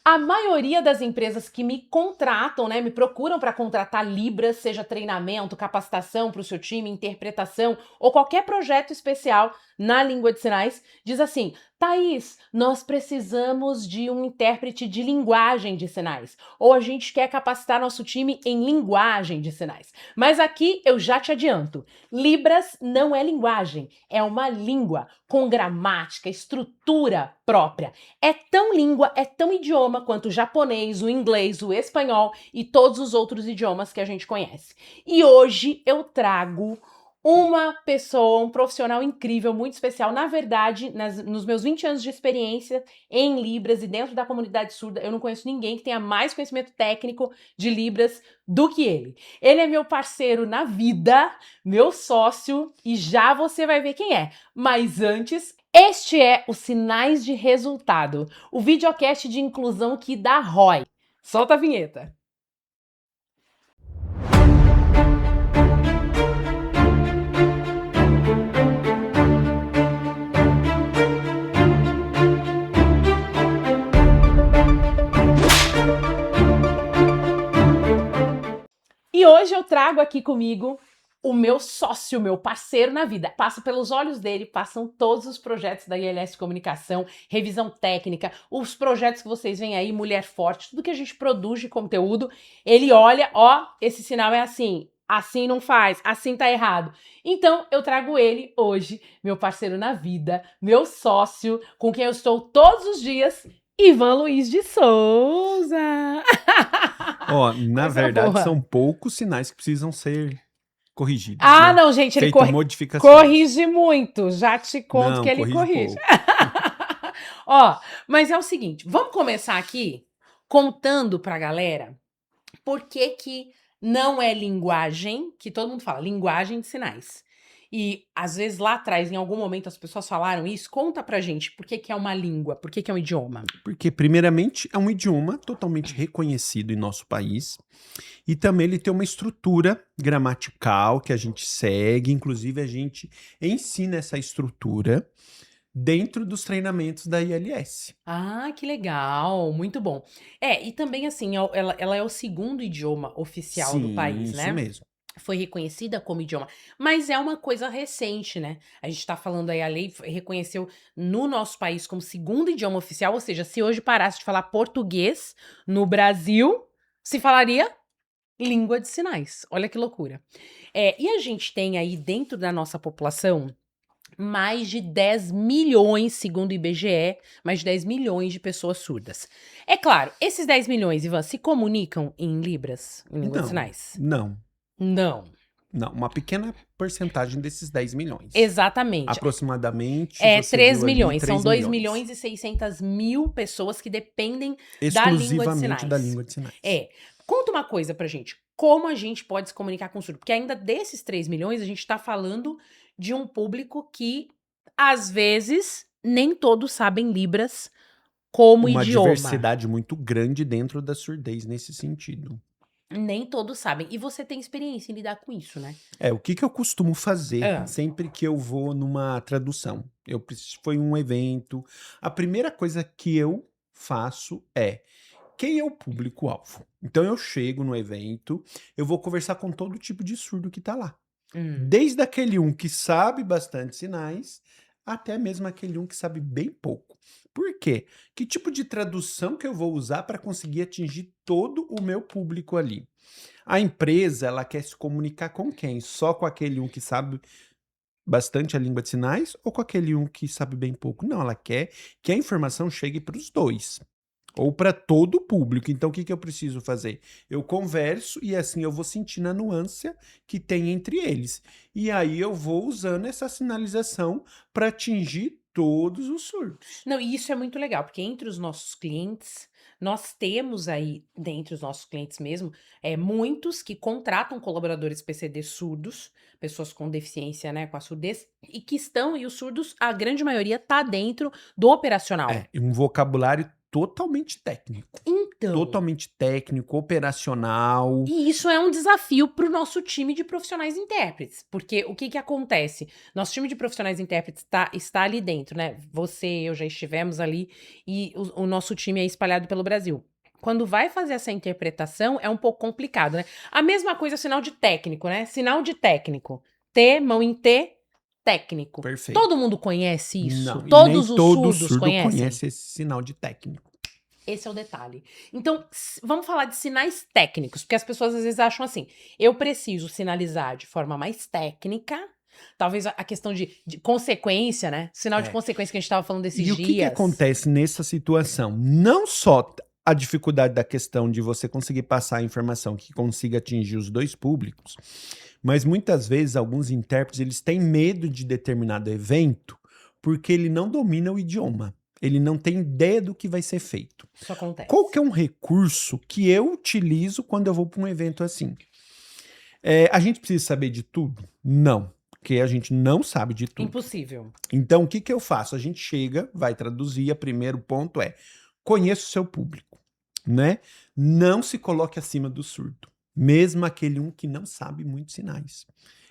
A maioria das empresas que me contratam, né, me procuram para contratar Libras, seja treinamento, capacitação para o seu time, interpretação ou qualquer projeto especial na língua de sinais, diz assim: Thaís, nós precisamos de um intérprete de linguagem de sinais. Ou a gente quer capacitar nosso time em linguagem de sinais. Mas aqui eu já te adianto: Libras não é linguagem, é uma língua com gramática, estrutura própria. É tão língua, é tão idioma quanto o japonês, o inglês, o espanhol e todos os outros idiomas que a gente conhece. E hoje eu trago uma pessoa, um profissional incrível, muito especial. Na verdade, nos meus 20 anos de experiência em Libras e dentro da comunidade surda, eu não conheço ninguém que tenha mais conhecimento técnico de Libras do que ele. Ele é meu parceiro na vida, meu sócio, e já você vai ver quem é. Mas antes, este é o Sinais de Resultado, o videocast de inclusão que dá ROI. Solta a vinheta. E hoje eu trago aqui comigo o meu sócio, meu parceiro na vida. Passa pelos olhos dele, passam todos os projetos da ILS Comunicação, revisão técnica, os projetos que vocês veem aí, Mulher Forte, tudo que a gente produz de conteúdo. Ele olha, ó, esse sinal é assim não faz, assim tá errado. Então eu trago ele hoje, meu parceiro na vida, meu sócio, com quem eu estou todos os dias, Ivan Luiz de Souza. Ó, na Coisa verdade, boa. são poucos sinais que precisam ser corrigidos, Ah, né? não, gente, ele Feito modificações. corrige muito. Já te conto Não, que ele corrige corrige. pouco. Ó, mas é o seguinte, vamos começar aqui contando pra galera por que não é linguagem, que todo mundo fala, linguagem de sinais. E às vezes lá atrás, em algum momento, as pessoas falaram isso. Conta pra gente por que é uma língua, por que é um idioma. Porque, primeiramente, é um idioma totalmente reconhecido em nosso país. E também ele tem uma estrutura gramatical que a gente segue. Inclusive, a gente ensina essa estrutura dentro dos treinamentos da ILS. Ah, que legal, muito bom. E também assim, ela é o segundo idioma oficial do Sim, país, isso né? mesmo. Foi reconhecida como idioma, mas é uma coisa recente, né? A gente tá falando aí, a lei reconheceu no nosso país como segundo idioma oficial, ou seja, se hoje parasse de falar português no Brasil, se falaria língua de sinais. Olha que loucura. E a gente tem aí dentro da nossa população mais de 10 milhões, segundo o IBGE, mais de 10 milhões de pessoas surdas. É claro, esses 10 milhões, Ivan, se comunicam em Libras, em língua de Não, sinais? não, Não. não. Uma pequena porcentagem desses 10 milhões. Exatamente. Aproximadamente, É você 3 viu ali milhões. São 3 2 milhões. milhões e 600 mil pessoas que dependem da língua de Exclusivamente da sinais. língua de sinais. Conta uma coisa pra gente. Como a gente pode se comunicar com o surdo? Porque ainda desses 3 milhões, a gente tá falando de um público que, às vezes, nem todos sabem Libras como Uma idioma. diversidade muito grande dentro da surdez nesse sentido. Nem todos sabem. E você tem experiência em lidar com isso, né? O que eu costumo fazer Ah, sempre que eu vou numa tradução? Foi um evento. A primeira coisa que eu faço é quem é o público-alvo. Então eu chego no evento, eu vou conversar com todo tipo de surdo que tá lá. Desde aquele um que sabe bastante sinais, até mesmo aquele um que sabe bem pouco. Por quê? Que tipo de tradução que eu vou usar para conseguir atingir todo o meu público ali? A empresa, ela quer se comunicar com quem? Só com aquele um que sabe bastante a língua de sinais ou com aquele um que sabe bem pouco? Não, ela quer que a informação chegue para os dois. Ou para todo o público. Então, o que eu preciso fazer? Eu converso e assim eu vou sentindo a nuance que tem entre eles. E aí eu vou usando essa sinalização para atingir todos os surdos. Não, e isso é muito legal, porque entre os nossos clientes, nós temos aí, dentre os nossos clientes mesmo, muitos que contratam colaboradores PCD surdos, pessoas com deficiência, né, com a surdez, e que estão, e os surdos, a grande maioria tá dentro do operacional. Um vocabulário totalmente técnico. Então, totalmente técnico, operacional. e isso é um desafio para o nosso time de profissionais intérpretes, porque o que que acontece? Nosso time de profissionais intérpretes está ali dentro, né? Você e eu já estivemos ali e o nosso time é espalhado pelo Brasil. Quando vai fazer essa interpretação, é um pouco complicado, né? A mesma coisa, sinal de técnico, né? Sinal de técnico. T, mão em T, técnico. Todo Perfeito. mundo conhece isso? Não, e nem Todos os todo surdos surdo conhecem? conhece esse sinal de técnico. Esse é o detalhe. Então, vamos falar de sinais técnicos, porque as pessoas às vezes acham assim: eu preciso sinalizar de forma mais técnica, talvez a questão de consequência, né? Sinal de É. consequência que a gente estava falando desses E o que dias. acontece nessa situação? Não só a dificuldade da questão de você conseguir passar a informação que consiga atingir os dois públicos, mas muitas vezes alguns intérpretes eles têm medo de determinado evento porque ele não domina o idioma. Ele não tem ideia do que vai ser feito. Isso Qual acontece. que é um recurso que eu utilizo quando eu vou para um evento assim? A gente precisa saber de tudo? Não, porque a gente não sabe de tudo. Impossível. Então, o que que eu faço? A gente chega, vai traduzir, o primeiro ponto é: conheça o seu público, né? Não se coloque acima do surdo, mesmo aquele um que não sabe muitos sinais.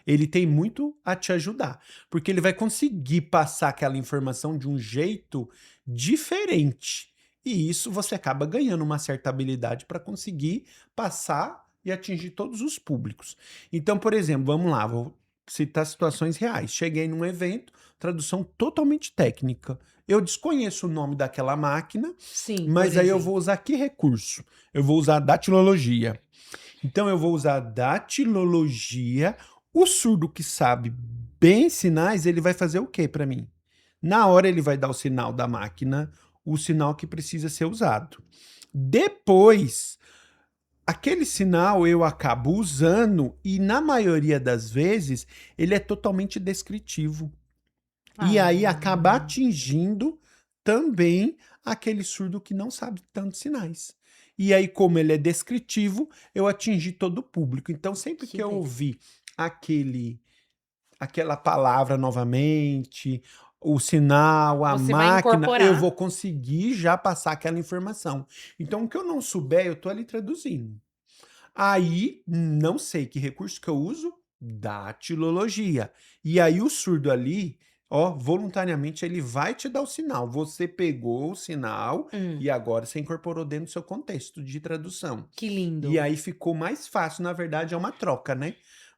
Ele tem muito a te ajudar, porque ele vai conseguir passar aquela informação de um jeito diferente. E isso você acaba ganhando uma certa habilidade para conseguir passar e atingir todos os públicos. Então, por exemplo, vamos lá, vou citar situações reais. Cheguei num evento, tradução totalmente técnica. Eu desconheço o nome daquela máquina, Sim, por mas aí eu exemplo. vou usar que recurso? Eu vou usar a datilologia. Então eu vou usar a datilologia. O surdo que sabe bem sinais, ele vai fazer o quê para mim? Na hora ele vai dar o sinal da máquina, o sinal que precisa ser usado. Depois, aquele sinal eu acabo usando e na maioria das vezes ele é totalmente descritivo. E aí acaba Ah, atingindo também aquele surdo que não sabe tantos sinais. E aí, como ele é descritivo, eu atingi todo o público. Então, sempre que que eu legal. ouvir aquela palavra novamente, o sinal, a Você vai máquina, eu incorporar. vou conseguir já passar aquela informação. Então, o que eu não souber, eu estou ali traduzindo. Aí, não sei que recurso que eu uso, datilologia. E aí o surdo ali, ó, voluntariamente ele vai te dar o sinal. Você pegou o sinal Hum, e agora você incorporou dentro do seu contexto de tradução. que E lindo. aí ficou mais fácil, na verdade é uma troca, né?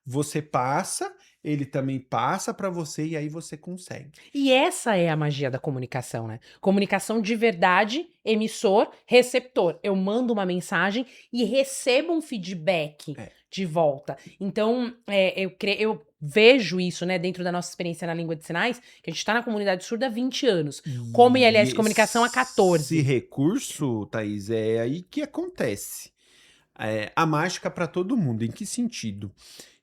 Você passa, ele também passa para você e aí você consegue. E essa é a magia da comunicação, né? Comunicação de verdade, emissor, receptor. Eu mando uma mensagem e recebo um feedback É. de volta. Então, eu vejo isso, né, dentro da nossa experiência na língua de sinais, que a gente está na comunidade surda há 20 anos, como ILS E de comunicação há esse 14. recurso, Thaís, é aí que acontece. A mágica para todo mundo. Em que sentido?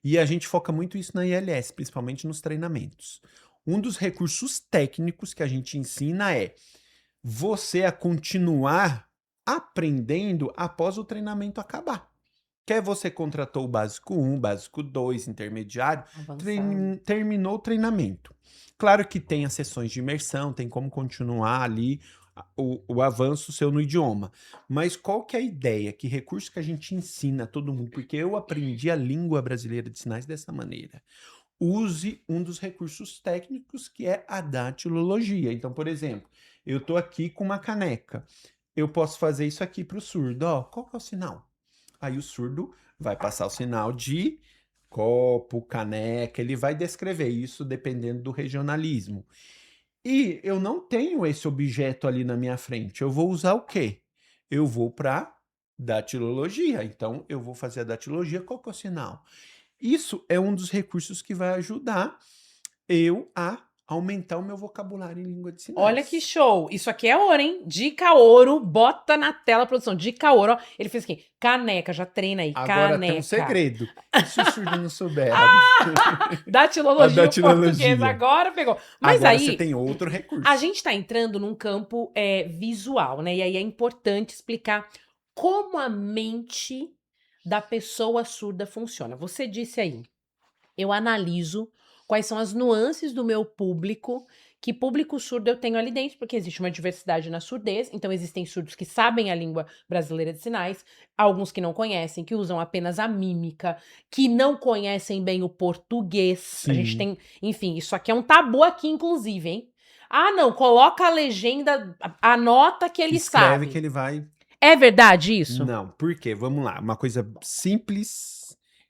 E a gente foca muito isso na ILS, principalmente nos treinamentos. Um dos recursos técnicos que a gente ensina é você a continuar aprendendo após o treinamento acabar. Quer você contratou o básico 1, básico 2, intermediário, Avançado. terminou o treinamento. Claro que tem as sessões de imersão, tem como continuar ali o avanço seu no idioma. Mas qual que é a ideia? Que recurso que a gente ensina a todo mundo? Porque eu aprendi a língua brasileira de sinais dessa maneira. Use um dos recursos técnicos que é a datilologia. Então, por exemplo, eu estou aqui com uma caneca. Eu posso fazer isso aqui para o surdo. Ó, qual que é o sinal? Aí o surdo vai passar o sinal de copo, caneca, ele vai descrever isso dependendo do regionalismo. E eu não tenho esse objeto ali na minha frente. Eu vou usar o quê? Eu vou para datilologia. Então, eu vou fazer a datilologia. Qual que é o sinal? Isso é um dos recursos que vai ajudar eu a aumentar o meu vocabulário em língua de Olha que sinais. show! Isso aqui é ouro, hein? Dica ouro, bota na tela, produção. Dica ouro, ó. Ele fez aqui, caneca, já treina aí, Agora tem um caneca. segredo. E se o surdo não souber a Datilologia portuguesa, datilologia? agora pegou. Mas Agora você aí, tem outro a recurso. gente está entrando num campo visual, né? E aí é importante explicar como a mente da pessoa surda funciona. Você disse aí, eu analiso quais são as nuances do meu público que público surdo eu tenho ali dentro, porque existe uma diversidade na surdez, então existem surdos que sabem a língua brasileira de sinais, alguns que não conhecem, que usam apenas a mímica, que não conhecem bem o português. A gente Sim. tem, enfim, isso aqui é um tabu aqui, inclusive, hein? Ah, não, coloca a legenda, anota que ele Escreve sabe. que ele vai... É verdade isso? Não, por quê? Vamos lá, uma coisa simples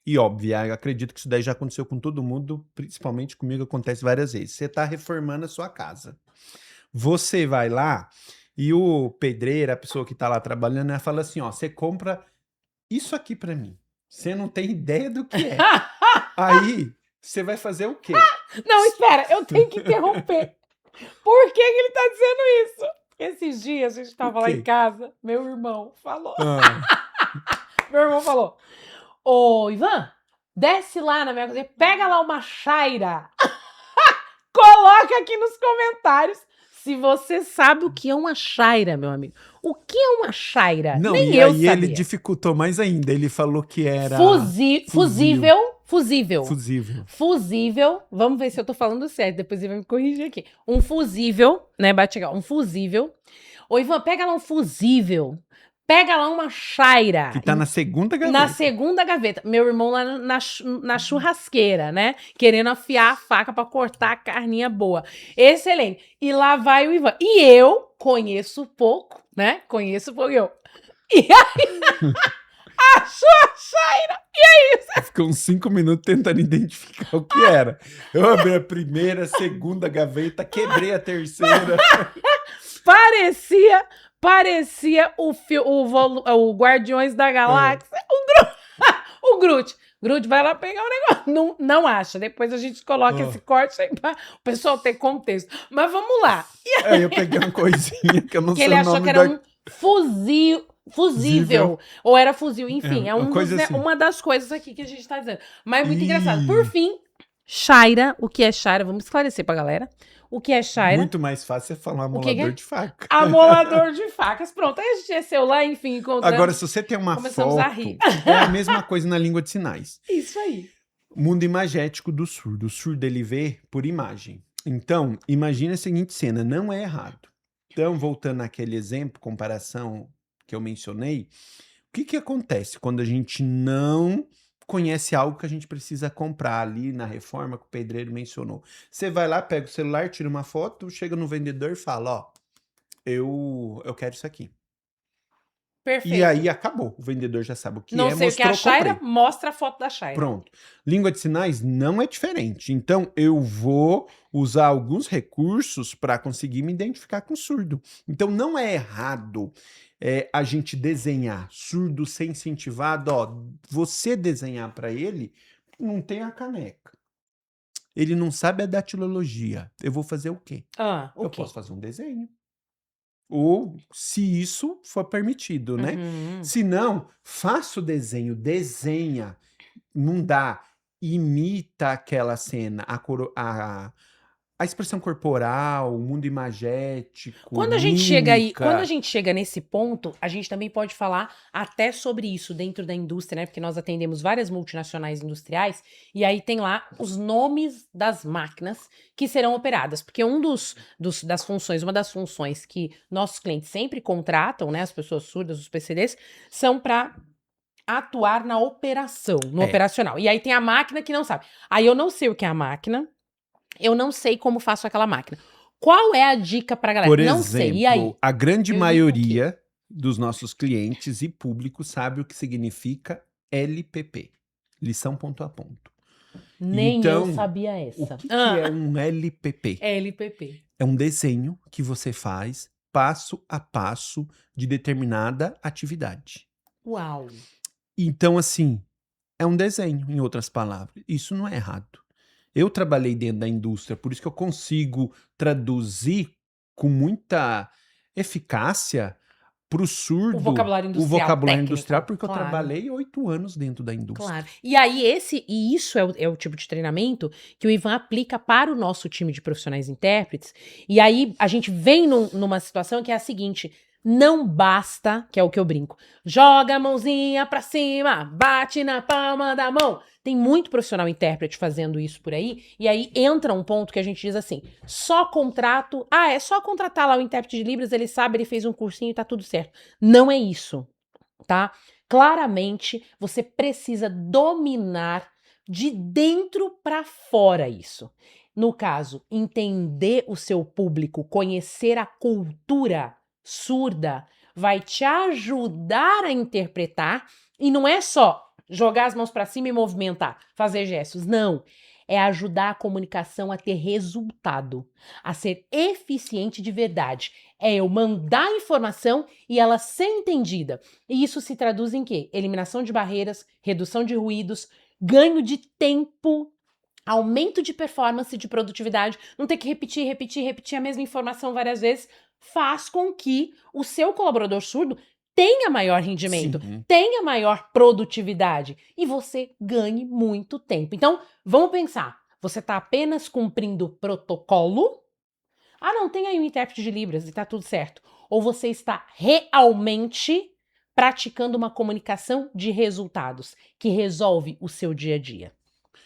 e óbvia. Eu acredito que isso daí já aconteceu com todo mundo, principalmente comigo acontece várias vezes. Você tá reformando a sua casa. Você vai lá e o pedreiro, a pessoa que tá lá trabalhando, ela fala assim, ó, você compra isso aqui pra mim. Você não tem ideia do que é. Aí, você vai fazer o quê? Não, espera, eu tenho que interromper. Por que ele tá dizendo isso? Esses dias a gente tava lá em casa, meu irmão falou. Meu irmão falou: ô, Ivan, desce lá na minha cozinha, pega lá uma chaira. Coloca aqui nos comentários se você sabe o que é uma chaira, meu amigo. O que é uma chaira? Não, Nem e eu aí sabia. ele dificultou mais ainda. Ele falou que era... Fusível. Vamos ver se eu tô falando certo, depois ele vai me corrigir aqui. Um fusível, né, Batigal? Um fusível. Ô, Ivan, pega lá um fusível. Pega lá uma chaira. Que tá na segunda gaveta. Na segunda gaveta. Meu irmão lá na churrasqueira, né? Querendo afiar a faca pra cortar a carninha boa. Excelente. E lá vai o Ivan. E eu conheço pouco, né? Conheço pouco eu. E aí, achou a chaira. E é isso. Ficou uns 5 minutos tentando identificar o que era. Eu abri a primeira, segunda gaveta, quebrei a terceira. Parecia o Guardiões da Galáxia. O Groot. Groot vai lá pegar o negócio. Não acha. Depois a gente coloca esse corte aí pra o pessoal ter contexto. Mas vamos lá. E aí eu peguei uma coisinha que eu não sei o nome. Que ele achou que era um fusível. Ou era fuzil. Enfim, assim. uma das coisas aqui que a gente tá dizendo. Mas muito engraçado. Por fim, chaira. O que é chaira? Vamos esclarecer pra galera. O que é chaira? Muito mais fácil é falar amolador de faca. Amolador de facas. Pronto, aí a gente desceu lá, enfim, encontramos. Agora, se você tem uma Começamos foto, a rir. é a mesma coisa na língua de sinais. Isso aí. Mundo imagético do surdo. O surdo, ele vê por imagem. Então, imagine a seguinte cena, não é errado. Então, voltando àquele exemplo, comparação que eu mencionei, o que acontece quando a gente não conhece algo que a gente precisa comprar ali na reforma que o pedreiro mencionou? Você vai lá, pega o celular, tira uma foto, chega no vendedor e fala, ó, eu quero isso aqui. Perfeito. E aí acabou. O vendedor já sabe o que não é, sei mostrou, o que é a chaira, comprei. mostra a foto da chaira. Pronto. Língua de sinais não é diferente. Então, eu vou usar alguns recursos para conseguir me identificar com surdo. Então, não é errado a gente desenhar surdo ser incentivado. Ó, você desenhar para ele, não tem a caneca. Ele não sabe a datilologia. Eu vou fazer o quê? Eu posso fazer um desenho. Ou se isso for permitido, né? Se não, faça o desenho, desenha, não dá, imita aquela cena, a expressão corporal, o mundo imagético, quando a gente chega nesse ponto, a gente também pode falar até sobre isso dentro da indústria, né? Porque nós atendemos várias multinacionais industriais e aí tem lá os nomes das máquinas que serão operadas, porque uma das funções que nossos clientes sempre contratam, né? As pessoas surdas, os PCDs, são para atuar na operação, no operacional. E aí tem a máquina que não sabe. Aí eu não sei o que é a máquina. Eu não sei como faço aquela máquina. Qual é a dica pra galera? Por exemplo, não sei. E aí? A grande maioria dos nossos clientes e público sabe o que significa LPP. Lição ponto a ponto. Nem então, eu sabia essa. O que é um LPP? LPP. É um desenho que você faz passo a passo de determinada atividade. Uau! Então, assim, é um desenho, em outras palavras. Isso não é errado. Eu trabalhei dentro da indústria, por isso que eu consigo traduzir com muita eficácia para o surdo o vocabulário industrial, porque eu trabalhei 8 anos dentro da indústria. Claro. E aí isso é o tipo de treinamento que o Ivan aplica para o nosso time de profissionais intérpretes. E aí a gente vem numa situação que é a seguinte: Não basta, que é o que eu brinco, joga a mãozinha pra cima, bate na palma da mão. Tem muito profissional intérprete fazendo isso por aí, e aí entra um ponto que a gente diz assim, só contrato, é só contratar lá o intérprete de Libras, ele sabe, ele fez um cursinho e tá tudo certo. Não é isso, tá? Claramente, você precisa dominar de dentro para fora isso. No caso, entender o seu público, conhecer a cultura surda, vai te ajudar a interpretar e não é só jogar as mãos para cima e movimentar, fazer gestos, não. É ajudar a comunicação a ter resultado, a ser eficiente de verdade. É eu mandar a informação e ela ser entendida. E isso se traduz em quê? Eliminação de barreiras, redução de ruídos, ganho de tempo, aumento de performance, de produtividade, não ter que repetir a mesma informação várias vezes, faz com que o seu colaborador surdo tenha maior rendimento, Sim. tenha maior produtividade e você ganhe muito tempo. Então, vamos pensar, você está apenas cumprindo protocolo? Não, tem aí um intérprete de Libras e tá tudo certo. Ou você está realmente praticando uma comunicação de resultados que resolve o seu dia a dia. Fica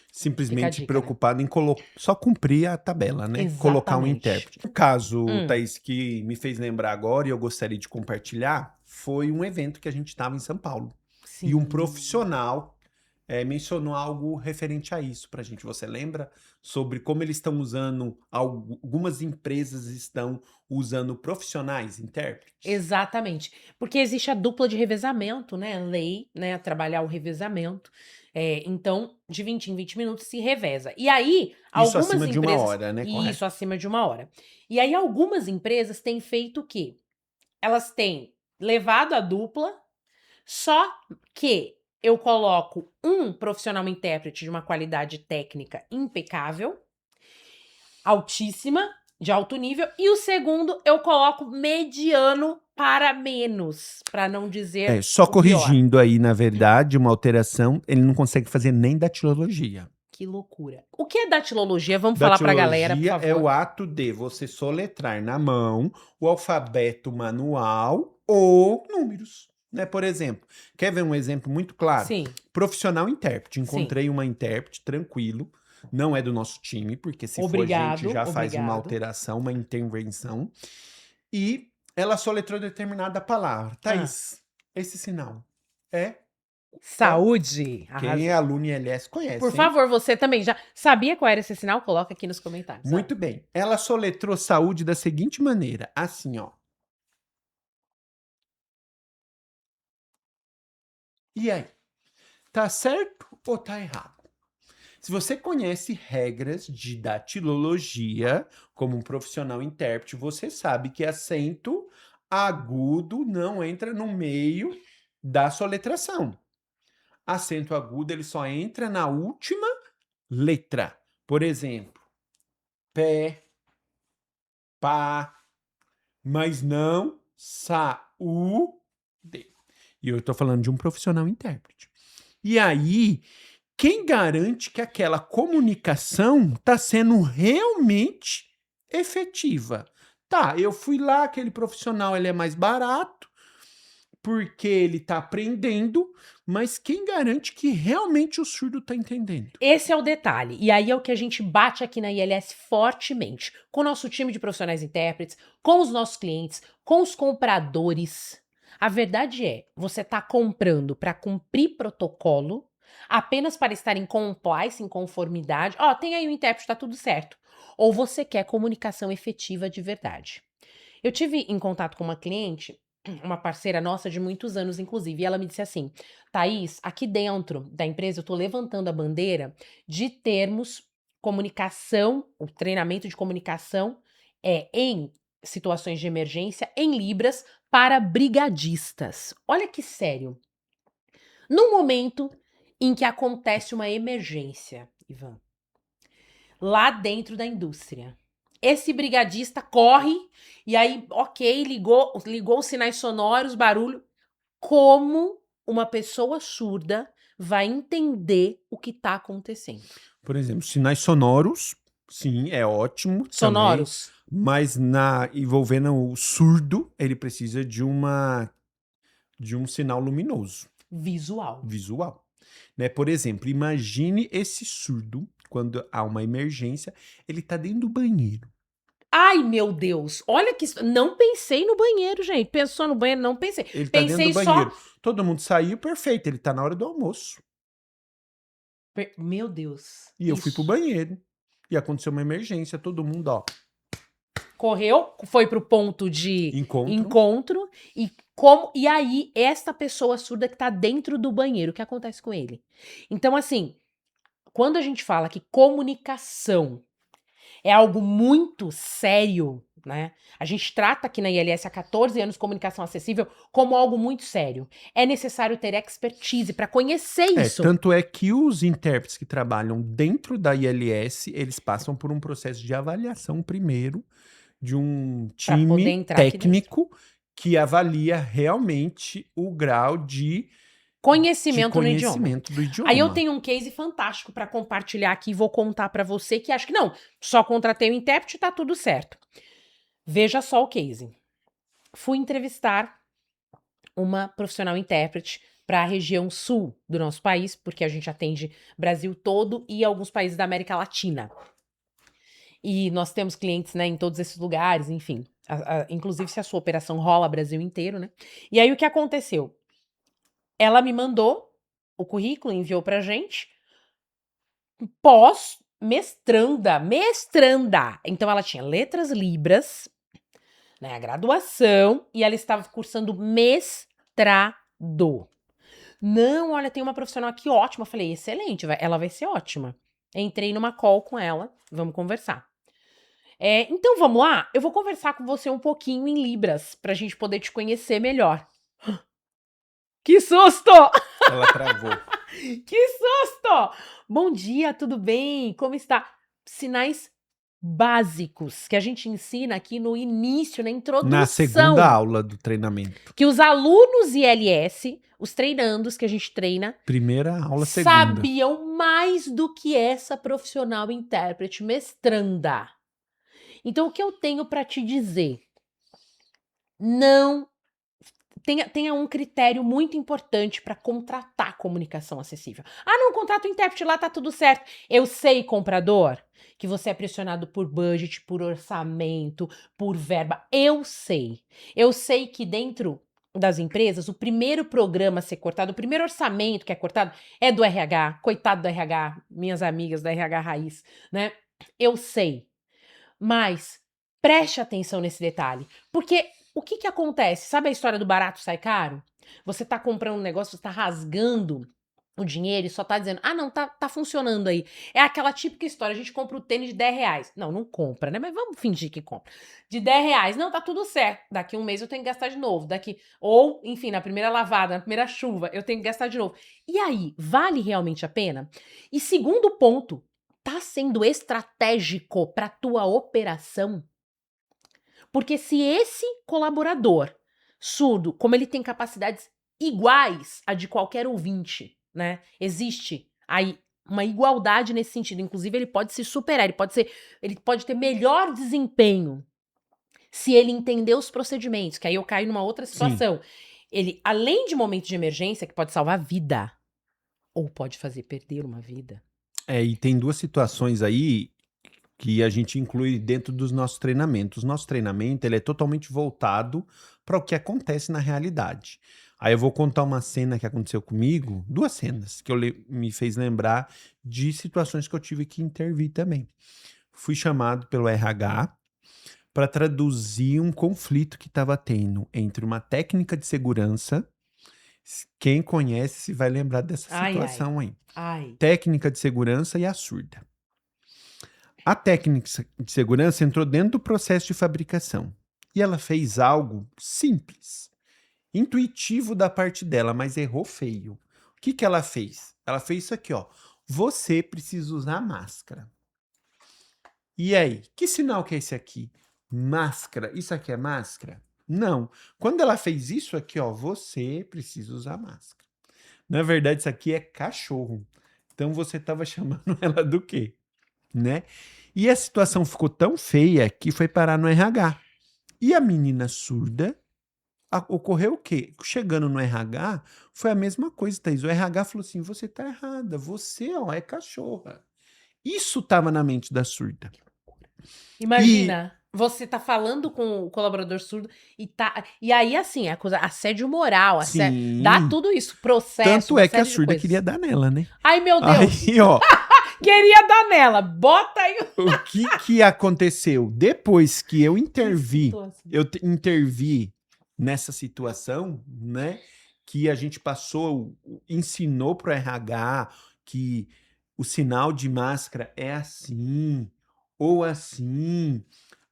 a Simplesmente dica, né? preocupado em só cumprir a tabela, né? Colocar um Exatamente. intérprete. Um caso, Hum. Thaís, que me fez lembrar agora e eu gostaria de compartilhar, foi um evento que a gente estava em São Paulo. E um Sim. profissional mencionou algo referente a isso pra gente. Você lembra sobre como eles estão usando, algumas empresas estão usando profissionais, intérpretes? Exatamente. Porque existe a dupla de revezamento, né? Lei, né? Trabalhar o revezamento. Então, de 20 em 20 minutos se reveza. E aí, Isso algumas acima de uma empresas. hora, né? Isso, Correto. acima de uma hora. E aí, algumas empresas têm feito o quê? Elas têm levado a dupla, só que eu coloco um profissional intérprete de uma qualidade técnica impecável, altíssima, de alto nível, e o segundo eu coloco mediano para menos, para não dizer Só o pior. corrigindo aí, na verdade, uma alteração, ele não consegue fazer nem datilologia. Que loucura. O que é datilologia? Vamos falar pra galera, por Datilologia é favor. o ato de você soletrar na mão o alfabeto manual ou números, né? Por exemplo, quer ver um exemplo muito claro? Sim, Profissional intérprete. sim. Encontrei uma intérprete, tranquilo, não é do nosso time, porque se for a gente já faz uma alteração, uma intervenção. E ela soletrou determinada palavra. Thaís, esse sinal é Saúde. quem é aluno ILS conhece, Por hein? favor, você também já sabia qual era esse sinal? Coloca aqui nos comentários. Muito bem. Ela soletrou saúde da seguinte maneira, assim, ó. E aí? Tá certo ou tá errado? Se você conhece regras de datilologia, como um profissional intérprete, você sabe que acento agudo não entra no meio da soletração. Acento agudo, ele só entra na última letra. Por exemplo, pé, pá, mas não saúde. E eu tô falando de um profissional intérprete. E aí, quem garante que aquela comunicação está sendo realmente efetiva? Tá, eu fui lá, aquele profissional ele é mais barato, porque ele está aprendendo, mas quem garante que realmente o surdo está entendendo? Esse é o detalhe. E aí é o que a gente bate aqui na ILS fortemente, com o nosso time de profissionais intérpretes, com os nossos clientes, com os compradores. A verdade é, você está comprando para cumprir protocolo, apenas para estar em compliance, em conformidade. Tem aí o intérprete, tá tudo certo. Ou você quer comunicação efetiva de verdade. Eu tive em contato com uma cliente, uma parceira nossa de muitos anos, inclusive, e ela me disse assim: Thaís, aqui dentro da empresa eu estou levantando a bandeira de termos comunicação, o treinamento de comunicação em situações de emergência em Libras para brigadistas. Olha que sério. No momento em que acontece uma emergência, Ivan, lá dentro da indústria. Esse brigadista corre e aí, ok, ligou os sinais sonoros, barulho. Como uma pessoa surda vai entender o que está acontecendo? Por exemplo, sinais sonoros. Sim, é ótimo também. Sonoros? Mas envolvendo o surdo, ele precisa de um sinal luminoso, Visual. visual. Né? Por exemplo, imagine esse surdo, quando há uma emergência, ele tá dentro do banheiro. Ai, meu Deus. Olha que... Não pensei no banheiro, gente. Pensou no banheiro? Não pensei. Ele tá dentro Pensei do só... banheiro. Todo mundo saiu, perfeito. Ele tá na hora do almoço. Meu Deus. E eu fui pro Isso. banheiro. E aconteceu uma emergência. Todo mundo, ó, Correu, foi pro ponto de encontro. encontro e aí esta pessoa surda que tá dentro do banheiro, o que acontece com ele? Então assim, quando a gente fala que comunicação é algo muito sério, né? A gente trata aqui na ILS há 14 anos comunicação acessível como algo muito sério. É necessário ter expertise para conhecer isso. Tanto é que os intérpretes que trabalham dentro da ILS, eles passam por um processo de avaliação primeiro de um Pra poder time entrar aqui dentro. técnico que avalia realmente o grau de Conhecimento no idioma. conhecimento do idioma. Aí eu tenho um case fantástico pra compartilhar aqui e vou contar pra você que acho que não, só contratei o intérprete e tá tudo certo. Veja só o case. Fui entrevistar uma profissional intérprete para a região sul do nosso país, porque a gente atende Brasil todo e alguns países da América Latina. E nós temos clientes, né, em todos esses lugares, enfim. Inclusive se a sua operação rola Brasil inteiro, né? E aí o que aconteceu? Ela me mandou o currículo, enviou pra gente, mestranda. Então ela tinha letras libras, né, a graduação, e ela estava cursando mestrado. Não, olha, tem uma profissional aqui ótima. Eu falei, excelente, ela vai ser ótima. Entrei numa call com ela, vamos conversar. Então vamos lá, eu vou conversar com você um pouquinho em Libras, pra gente poder te conhecer melhor. Que susto! Ela travou. Que susto! Bom dia, tudo bem? Como está? Sinais básicos que a gente ensina aqui no início, na introdução. Na segunda aula do treinamento. Que os alunos ILS, os treinandos que a gente treina, Primeira aula, segunda. sabiam mais do que essa profissional intérprete mestranda. Então, o que eu tenho para te dizer? Não tenha um critério muito importante para contratar comunicação acessível. Ah, não, contrato intérprete lá, tá tudo certo. Eu sei, comprador, que você é pressionado por budget, por orçamento, por verba. Eu sei. Eu sei que dentro das empresas, o primeiro programa a ser cortado, o primeiro orçamento que é cortado é do RH. Coitado do RH, minhas amigas da RH Raiz, né? Eu sei. Mas preste atenção nesse detalhe, porque o que que acontece? Sabe a história do barato sai caro? Você tá comprando um negócio, você tá rasgando o dinheiro e só tá dizendo, ah não, tá funcionando aí. É aquela típica história, a gente compra o tênis de 10 reais. Não, não compra, né? Mas vamos fingir que compra. De 10 reais, não, tá tudo certo. Daqui um mês eu tenho que gastar de novo. Ou, enfim, na primeira lavada, na primeira chuva, eu tenho que gastar de novo. E aí, vale realmente a pena? E segundo ponto, tá sendo estratégico para tua operação? Porque se esse colaborador surdo, como ele tem capacidades iguais a de qualquer ouvinte, né? Existe aí uma igualdade nesse sentido. Inclusive, ele pode se superar, ele pode ter melhor desempenho se ele entender os procedimentos, que aí eu caio numa outra situação. Ele, além de momentos de emergência, que pode salvar vida, ou pode fazer perder uma vida. E tem duas situações aí que a gente inclui dentro dos nossos treinamentos. O nosso treinamento ele é totalmente voltado para o que acontece na realidade. Aí eu vou contar uma cena que aconteceu comigo, duas cenas, que me fez lembrar de situações que eu tive que intervir também. Fui chamado pelo RH para traduzir um conflito que estava tendo entre uma técnica de segurança. Quem conhece vai lembrar dessa situação aí. Técnica de segurança e a surda. A técnica de segurança entrou dentro do processo de fabricação e ela fez algo simples, intuitivo da parte dela, mas errou feio. O que ela fez? Ela fez isso aqui, ó. Você precisa usar máscara. E aí, que sinal que é esse aqui? Máscara. Isso aqui é máscara? Não. Quando ela fez isso aqui, ó, você precisa usar máscara. Na verdade, isso aqui é cachorro. Então você estava chamando ela do quê? né? E a situação ficou tão feia que foi parar no RH. E a menina surda, ocorreu o quê? Chegando no RH, foi a mesma coisa, Thaís. O RH falou assim, você tá errada, você, ó, é cachorra. Isso tava na mente da surda. Imagina, você tá falando com o colaborador surdo e aí, assim, a coisa, assédio moral, dá Sim. tudo isso, processo, Tanto uma é que a série de surda coisas. queria dar nela, né? Ai, meu Deus! Aí, ó, Queria dar nela, bota aí o que aconteceu? Depois que eu intervi, situação. intervi nessa situação, né? Que a gente ensinou pro RH que o sinal de máscara é assim, ou assim.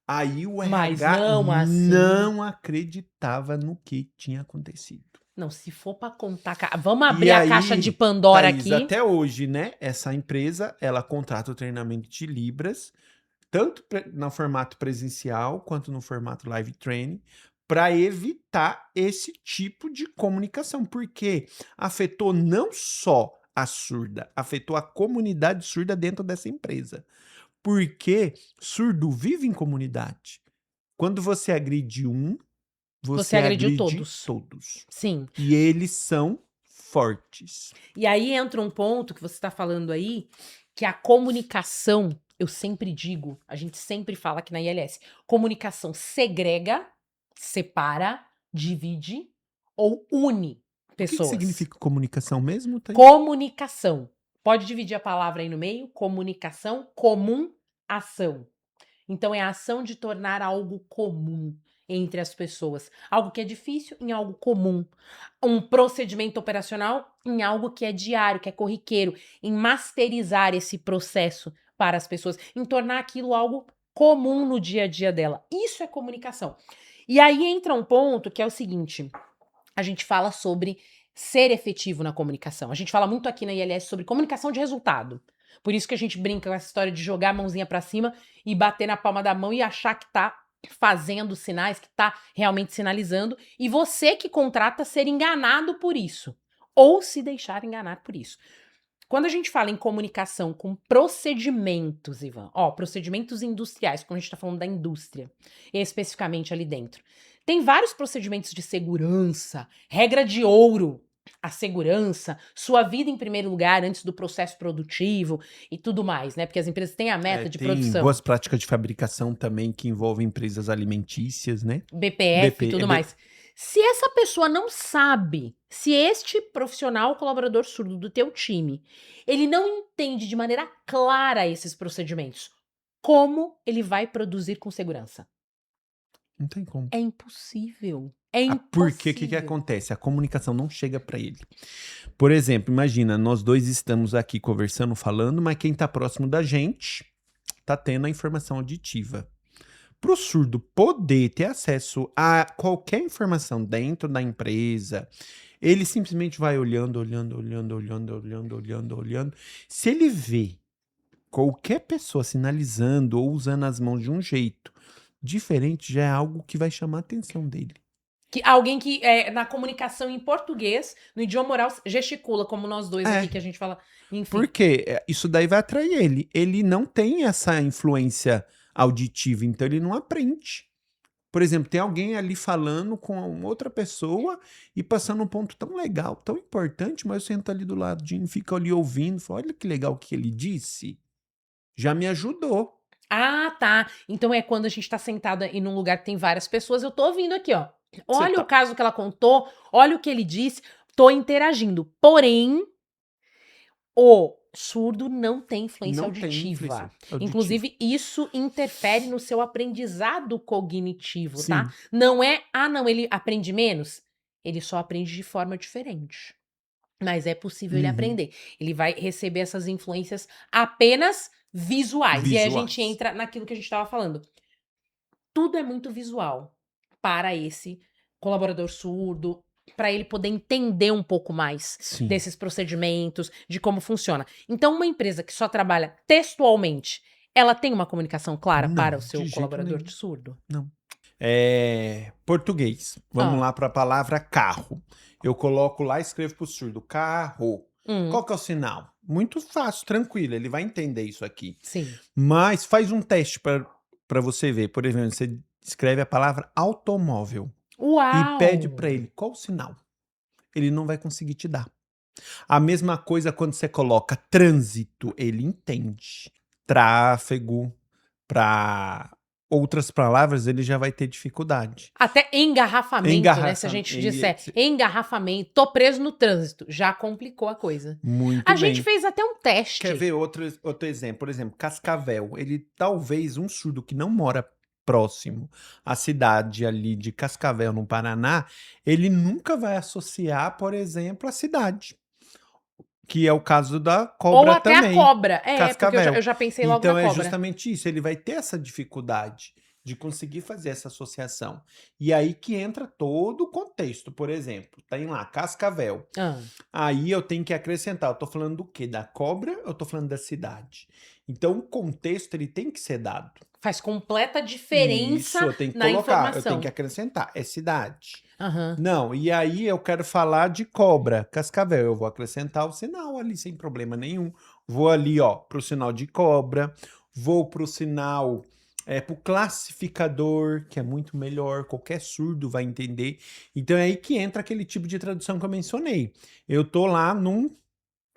Aí o Mas RH não assim. não acreditava no que tinha acontecido. Não, se for pra contar, vamos E abrir a caixa de Pandora Thaís, aqui. até hoje, né? Essa empresa, ela contrata o treinamento de Libras, tanto no formato presencial quanto no formato live training, para evitar esse tipo de comunicação, porque afetou não só a surda, afetou a comunidade surda dentro dessa empresa. Porque surdo vive em comunidade. Quando você agride um, Você você agrediu agride todos. todos. Sim. E eles são fortes. E aí entra um ponto que você está falando aí, que a comunicação, eu sempre digo, a gente sempre fala aqui na ILS, comunicação segrega, separa, divide ou une O que pessoas. significa comunicação mesmo, Thaís? Comunicação. Pode dividir a palavra aí no meio? Comunicação, comum, ação. Então é a ação de tornar algo comum entre as pessoas. Algo que é difícil em algo comum. Um procedimento operacional em algo que é diário, que é corriqueiro. Em masterizar esse processo para as pessoas. Em tornar aquilo algo comum no dia a dia dela. Isso é comunicação. E aí entra um ponto que é o seguinte. A gente fala sobre ser efetivo na comunicação. A gente fala muito aqui na ILS sobre comunicação de resultado. Por isso que a gente brinca com essa história de jogar a mãozinha pra cima e bater na palma da mão e achar que tá fazendo sinais, que tá realmente sinalizando, e você que contrata ser enganado por isso, ou se deixar enganar por isso. Quando a gente fala em comunicação com procedimentos, Ivan, procedimentos industriais, quando a gente tá falando da indústria, especificamente ali dentro, tem vários procedimentos de segurança, regra de ouro, a segurança, sua vida em primeiro lugar antes do processo produtivo e tudo mais, né? Porque as empresas têm a meta de Tem produção, boas práticas de fabricação também que envolvem empresas alimentícias, né? BPF e tudo mais. Se essa pessoa não sabe, se este profissional colaborador surdo do teu time, ele não entende de maneira clara esses procedimentos, como ele vai produzir com segurança? Não tem como. É impossível. É Porque o que impossível. acontece? A comunicação não chega para ele. Por exemplo, imagina, nós dois estamos aqui conversando, falando, mas quem está próximo da gente está tendo a informação auditiva. Para o surdo poder ter acesso a qualquer informação dentro da empresa, ele simplesmente vai olhando, olhando, olhando, olhando, olhando, olhando, olhando. Se ele vê qualquer pessoa sinalizando ou usando as mãos de um jeito diferente, já é algo que vai chamar a atenção dele. Alguém que, na comunicação em português, no idioma oral, gesticula, como nós dois aqui, que a gente fala, enfim. Porque isso daí vai atrair ele. Ele não tem essa influência auditiva, então ele não aprende. Por exemplo, tem alguém ali falando com outra pessoa e passando um ponto tão legal, tão importante, mas eu sento ali do ladinho, fico ali ouvindo, falo, olha que legal o que ele disse. Já me ajudou. Ah, tá. Então é quando a gente tá sentado em um lugar que tem várias pessoas, eu tô ouvindo aqui, ó. Olha o caso que ela contou, olha o que ele disse, tô interagindo. Porém, o surdo não tem influência Não auditiva. tem influência auditiva. Inclusive, isso interfere no seu aprendizado cognitivo, Sim. tá? Não é, não, ele aprende menos. Ele só aprende de forma diferente. Mas é possível ele aprender. Ele vai receber essas influências apenas visuais. E aí a gente entra naquilo que a gente estava falando. Tudo é muito visual para esse colaborador surdo, para ele poder entender um pouco mais desses procedimentos, de como funciona. Então, uma empresa que só trabalha textualmente, ela tem uma comunicação clara para o seu colaborador surdo? Não. Português. Vamos lá para a palavra carro. Eu coloco lá e escrevo para o surdo, carro. Hum, Qual que é o sinal? Muito fácil, tranquilo, ele vai entender isso aqui. sim. Mas faz um teste para você ver. Por exemplo, você escreve a palavra automóvel e pede Uau! para ele qual o sinal. Ele não vai conseguir te dar. A mesma coisa quando você coloca trânsito, ele entende. Tráfego, para outras palavras, ele já vai ter dificuldade. Até engarrafamento, né? Se a Engarrafa gente ele disser engarrafamento, tô preso no trânsito, já complicou a coisa. muito A gente bem. fez até um Quer teste. ver outro exemplo? Por exemplo, Cascavel. Ele talvez um surdo que não mora próximo à cidade ali de Cascavel, no Paraná, ele nunca vai associar, por exemplo, a cidade, que é o caso da Ou cobra até a também, cobra. É, porque eu Cascavel. já pensei logo na Então é cobra. justamente isso, ele vai ter essa dificuldade de conseguir fazer essa associação. E aí que entra todo o contexto. Por exemplo, tem lá Cascavel. Ah, Aí eu tenho que acrescentar, eu tô falando do quê? Da cobra ou eu tô falando da cidade? Então o contexto ele tem que ser dado. faz completa Isso, diferença eu tenho que na colocar, eu tenho que informação. acrescentar, é cidade. Aham. Não, e aí eu quero falar de cobra, Cascavel, eu vou acrescentar o sinal ali sem problema nenhum. Vou ali, ó, pro sinal de cobra, vou pro sinal, pro classificador, que é muito melhor, qualquer surdo vai entender. Então é aí que entra aquele tipo de tradução que eu mencionei. Eu tô lá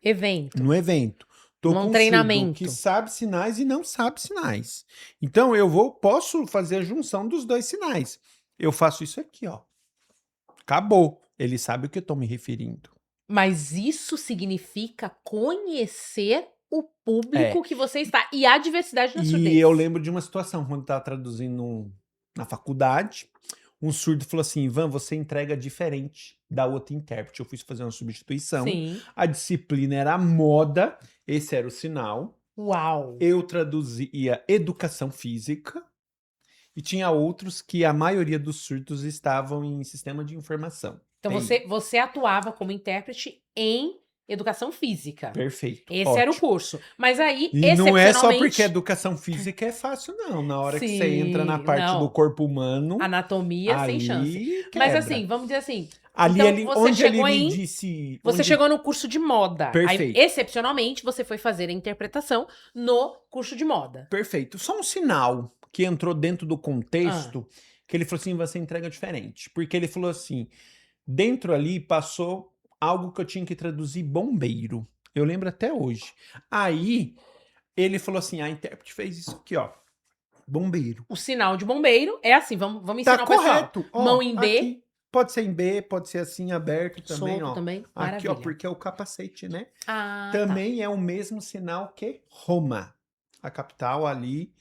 Evento. no evento, tô Num com um surdo que treinamento. sabe sinais e não sabe sinais. Então posso fazer a junção dos dois sinais. Eu faço isso aqui, ó. Acabou. Ele sabe o que eu tô me referindo. Mas isso significa conhecer o É. público que você está e a diversidade na E eu surdez. lembro de uma situação, quando eu estava traduzindo na faculdade, um surdo falou assim: Ivan, você entrega diferente da outra intérprete. Eu fui fazer uma substituição, Sim. a disciplina era moda, esse era o sinal. Uau. Eu traduzia educação física, e tinha outros que a maioria dos surdos estavam em sistema de informação. Então TI. você atuava como intérprete em educação física. Perfeito, Esse era o ótimo. curso. Mas aí, E não é só porque a excepcionalmente, educação física é fácil, não. Na hora que você entra na sim, parte do não, corpo humano, anatomia sem chance. ali Mas assim, quebra. vamos dizer assim, Ali, então ali, você onde ele chegou me em disse, você onde... chegou no curso de moda. Aí, Perfeito, excepcionalmente, você foi fazer a interpretação no curso de moda. perfeito. Só um sinal que entrou dentro do Ah, contexto, que ele falou assim, você entrega diferente. Porque ele falou assim, dentro ali passou algo que eu tinha que traduzir bombeiro. Eu lembro até hoje. Aí, ele falou assim, a intérprete fez isso aqui, ó, bombeiro. o sinal de bombeiro é assim, vamos Tá ensinar o pessoal. correto, Mão ó, em B, aqui. Pode ser em B, pode ser assim aberto também, solto ó. também, Aqui, ó, maravilha. porque é o capacete, né? Ah, tá. Também é o mesmo sinal que Roma, a capital ali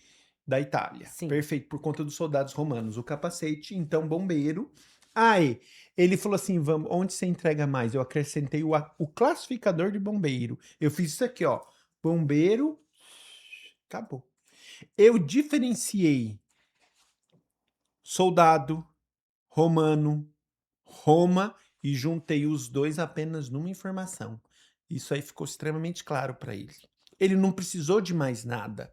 da Itália. Sim. Perfeito, por conta dos soldados romanos. O capacete, então, bombeiro. Aí, ele falou assim, vamos, onde você entrega mais? Eu acrescentei o classificador de bombeiro. Eu fiz isso aqui, ó. Bombeiro, acabou. Eu diferenciei soldado, romano, Roma e juntei os dois apenas numa informação. Isso aí ficou extremamente claro para ele. Ele não precisou de mais nada.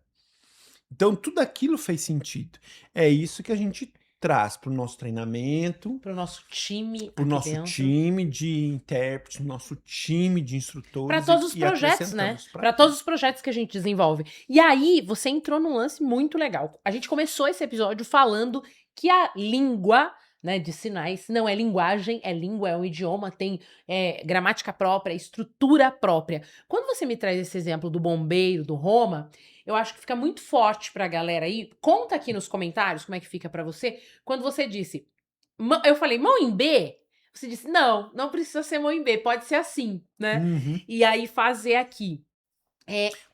Então tudo aquilo fez sentido. É isso que a gente traz para o nosso treinamento, Para o nosso time para o aqui nosso dentro. time de intérpretes, nosso time de Para instrutores todos os e projetos, né? acrescentamos Para todos os projetos que a gente desenvolve. E aí, você entrou num lance muito legal. A gente começou esse episódio falando que a língua, né, de sinais não é linguagem, é língua, é um idioma, tem gramática própria, estrutura própria. Quando você me traz esse exemplo do bombeiro, do Roma, eu acho que fica muito forte pra galera aí. Conta aqui nos comentários como é que fica pra você quando você disse. Eu falei, mão em B? Você disse, não, não precisa ser mão em B, pode ser assim, né? Uhum. E aí fazer aqui.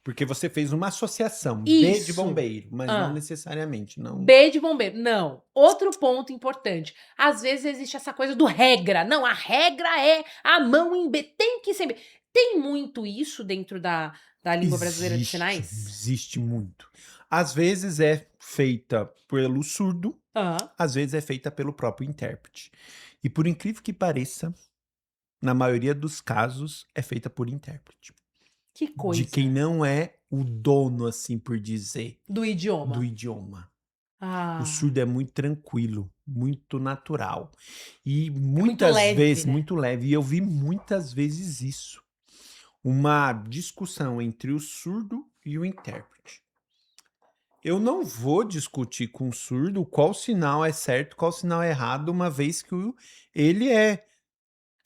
Porque você fez uma associação, B de Isso. bombeiro, mas não Ah, necessariamente, não. B de bombeiro. Não. Outro ponto importante. Às vezes existe essa coisa do regra. Não, a regra é a mão em B. Tem que ser B. Tem muito isso dentro da língua brasileira de sinais? Existe muito. Às vezes é feita pelo surdo, Ah, às vezes é feita pelo próprio intérprete. E por incrível que pareça, na maioria dos casos é feita por intérprete. que De quem coisa. não é o dono, assim por dizer, Do do idioma. idioma. O Ah, surdo é muito tranquilo, muito natural. E é muito muitas leve, vezes, né? muito leve. E eu vi muitas vezes isso. uma discussão entre o surdo e o intérprete. Eu não vou discutir com o surdo qual sinal é certo, qual sinal é errado, uma vez que ele é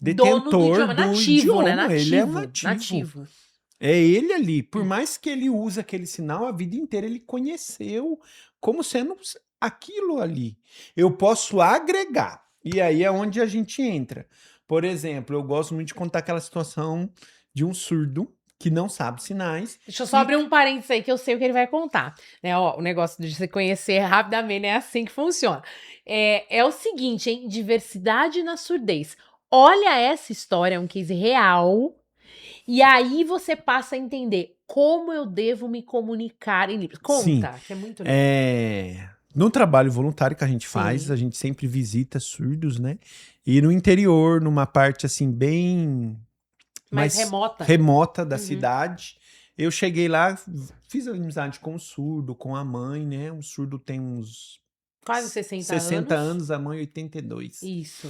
Dono do detentor idioma, do nativo, né? idioma, ele é um Nativo, nativo. nativo. É ele ali, por mais que ele use aquele sinal a vida inteira, ele conheceu como sendo aquilo ali. Eu posso agregar, e aí é onde a gente entra. Por exemplo, eu gosto muito de contar aquela situação de um surdo que não sabe sinais. Deixa eu só abrir um parênteses aí que eu sei o que ele vai contar. Né? Ó, o negócio de se conhecer rapidamente é assim que funciona. É o seguinte, hein? Diversidade na surdez. Olha essa história, é um case real. E aí você passa a entender como eu devo me comunicar em Libras. Conta, que é muito legal. No trabalho voluntário que a gente faz, Sim. a gente sempre visita surdos, né? E no interior, numa parte assim bem Mais mais remota. da Uhum. cidade, eu cheguei lá, fiz amizade com o surdo, com a mãe, né? O surdo tem uns Quase 60 60 anos. anos, a mãe 82. Isso.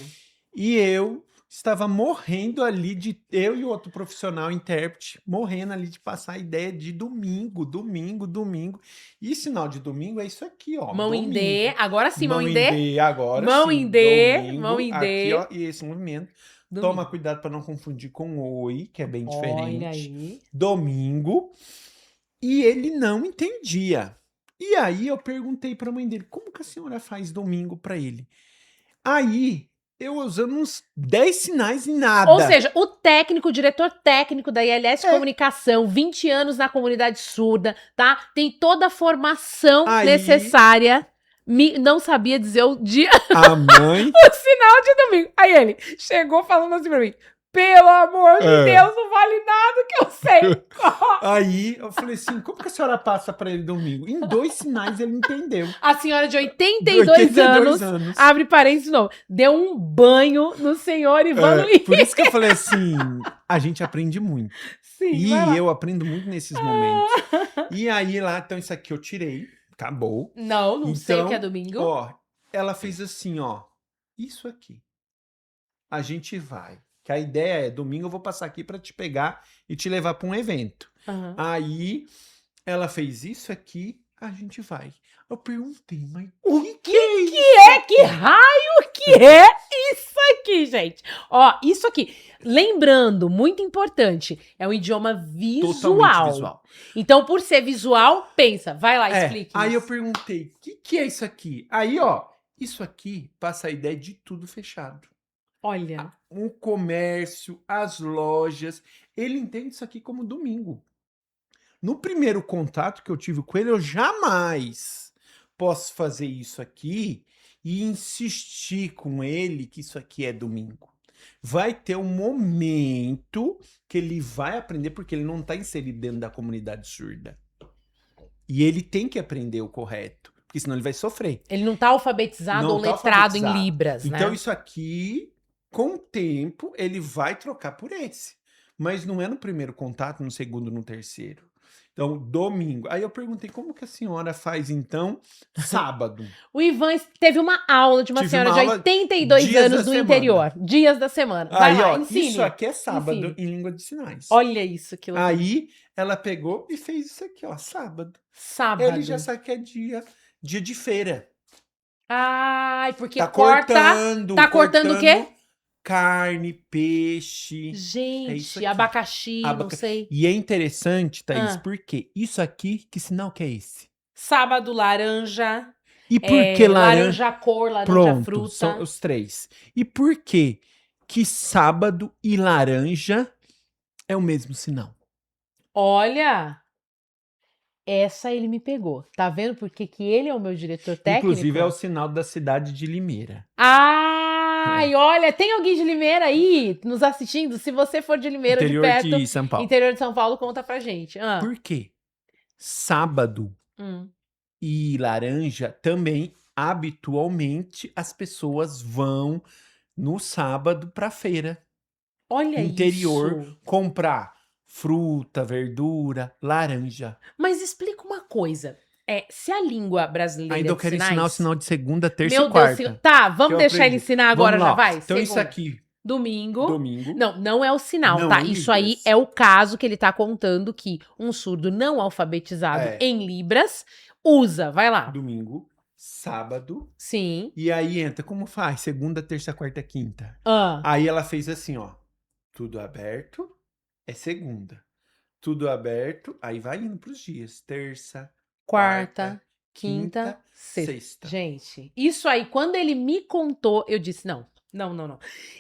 E eu estava morrendo ali eu e outro profissional intérprete, morrendo ali de passar a ideia de domingo. E sinal de domingo é isso aqui, ó. Mão em domingo. D. Agora sim, mão em D. D agora Mão sim. em D. Domingo, Mão em aqui, D. ó, e esse movimento. Domingo. Toma cuidado para não confundir com oi, que é bem diferente. Olha aí. Domingo. E ele não entendia. E aí eu perguntei para a mãe dele, como que a senhora faz domingo para ele? Aí, eu usando uns 10 sinais e nada. Ou seja, o técnico, o diretor técnico da ILS Comunicação, 20 anos na comunidade surda, tá? Tem toda a formação necessária. Não sabia dizer o dia. A mãe. O sinal de domingo. Aí ele chegou falando assim pra mim: pelo amor de Deus, não vale nada que eu sei. Aí eu falei assim: como que a senhora passa pra ele domingo? Em 2 sinais ele entendeu. A senhora de 82 anos, abre parênteses de novo, deu um banho no senhor Ivan Luiz. Por isso que eu falei assim: a gente aprende muito. Sim, e eu aprendo muito nesses momentos. E aí lá, então isso aqui eu tirei, acabou. Não então, sei o que é domingo. Ó, ela fez assim, ó, isso aqui. A gente vai. Que a ideia é, domingo eu vou passar aqui para te pegar e te levar para um evento. Uhum. Aí, ela fez isso aqui, a gente vai. Eu perguntei, mas o que é isso? Que raio que é isso aqui, gente? Ó, isso aqui. Lembrando, muito importante, é um idioma visual. Totalmente visual. Então, por ser visual, pensa, vai lá, explique. Aí eu perguntei, o que é isso aqui? Aí, ó, isso aqui passa a ideia de tudo fechado. Olha. O comércio, as lojas, ele entende isso aqui como domingo. No primeiro contato que eu tive com ele, eu jamais posso fazer isso aqui e insistir com ele que isso aqui é domingo. Vai ter um momento que ele vai aprender, porque ele não está inserido dentro da comunidade surda. E ele tem que aprender o correto, porque senão ele vai sofrer. Ele não está alfabetizado ou letrado em Libras, né? Então isso aqui, com o tempo, ele vai trocar por esse. Mas não é no primeiro contato, no segundo, no terceiro. Então, domingo. Aí eu perguntei, como que a senhora faz, então, sábado? O Ivan teve uma aula de uma senhora de 82 anos do interior. Dias da semana. Vai aí, lá, ó, ensine. isso aqui é sábado em língua de sinais. Olha isso, que legal. Aí, ela pegou e fez isso aqui, ó, sábado. Sábado. Ele já sabe que é dia de feira. Ai, porque tá cortando o quê? Carne, peixe. Gente, abacaxi, não sei. E é interessante, Thaís, porque isso aqui, que sinal que é esse? Sábado, laranja. E por que laranja cor, laranja fruta. São os 3. E por que sábado e laranja é o mesmo sinal? Olha, essa ele me pegou. Tá vendo por que ele é o meu diretor técnico? Inclusive é o sinal da cidade de Limeira. Ai, olha, tem alguém de Limeira aí nos assistindo? Se você for de Limeira, interior de perto, de São Paulo. Interior de São Paulo, conta pra gente. Por quê? Sábado e laranja também, habitualmente, as pessoas vão no sábado pra feira. Olha interior, isso. Comprar fruta, verdura, laranja. Mas explica uma coisa. Se a língua brasileira ainda eu quero ensinar o sinal de segunda, terça e quarta. Deus, tá, vamos deixar ele ensinar agora, já vai? Então isso aqui, domingo. Domingo. Não é o sinal, Não tá? em Isso aí libras. é o caso que ele tá contando que um surdo não alfabetizado É. em libras usa. Vai lá. Domingo, sábado. Sim. E aí entra, como faz? Segunda, terça, quarta, quinta. Ah, Aí ela fez assim, ó. Tudo aberto é segunda. Tudo aberto, aí vai indo pros dias. Terça, quarta, quinta, quinta, sexta. sexta. Gente, isso aí, quando ele me contou, eu disse, não.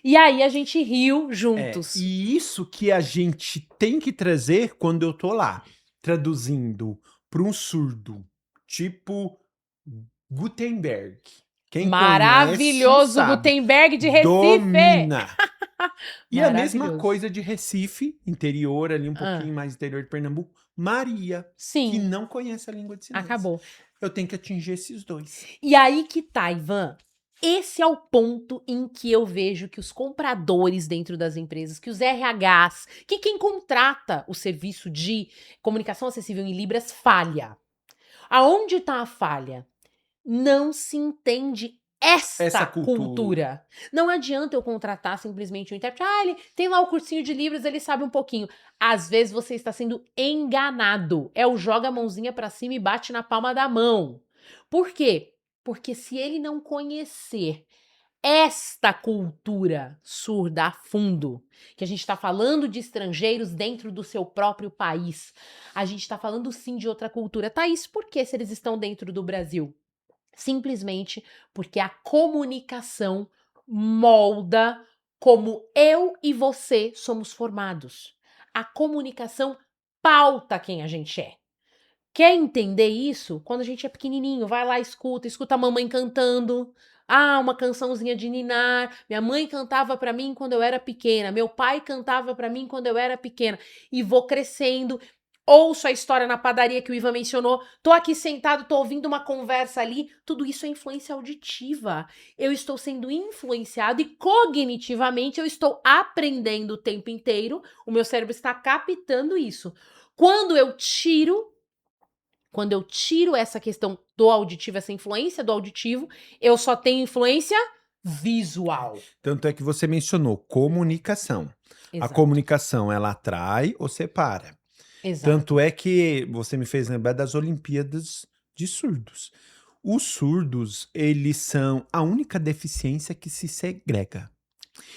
E aí a gente riu juntos. E isso que a gente tem que trazer quando eu tô lá, traduzindo para um surdo, tipo Gutenberg. Quem conhece Maravilhoso sabe, Gutenberg de Recife! domina. E a mesma Maravilhoso. coisa de Recife, interior ali, um Ah, pouquinho mais interior de Pernambuco, Maria, que sim, não conhece a língua de sinais. acabou. Eu tenho que atingir esses dois. E aí que tá, Ivan. Esse é o ponto em que eu vejo que os compradores dentro das empresas, que os RHs, que quem contrata o serviço de comunicação acessível em Libras falha. Aonde tá a falha? Não se entende esta Essa cultura. Não adianta eu contratar simplesmente um intérprete. Ah, ele tem lá o cursinho de Libras, ele sabe um pouquinho. Às vezes você está sendo enganado. É o joga a mãozinha pra cima e bate na palma da mão. Por quê? Porque se ele não conhecer esta cultura surda a fundo, que a gente está falando de estrangeiros dentro do seu próprio país, a gente está falando sim de outra cultura. Thaís, por que se eles estão dentro do Brasil? Simplesmente porque a comunicação molda como eu e você somos formados. A comunicação pauta quem a gente é. Quer entender isso? Quando a gente é pequenininho, vai lá, escuta a mamãe cantando. Ah, uma cançãozinha de ninar. Minha mãe cantava pra mim quando eu era pequena, meu pai cantava pra mim quando eu era pequena. E vou crescendo. Ouço a história na padaria que o Ivan mencionou. Tô aqui sentado, tô ouvindo uma conversa ali. Tudo isso é influência auditiva. Eu estou sendo influenciado e cognitivamente eu estou aprendendo o tempo inteiro. O meu cérebro está captando isso. Quando eu tiro essa questão do auditivo, essa influência do auditivo, eu só tenho influência visual. Tanto é que você mencionou comunicação. A Exato. comunicação, ela atrai ou separa. Exato. Tanto é que você me fez lembrar das Olimpíadas de surdos. Os surdos, eles são a única deficiência que se segrega.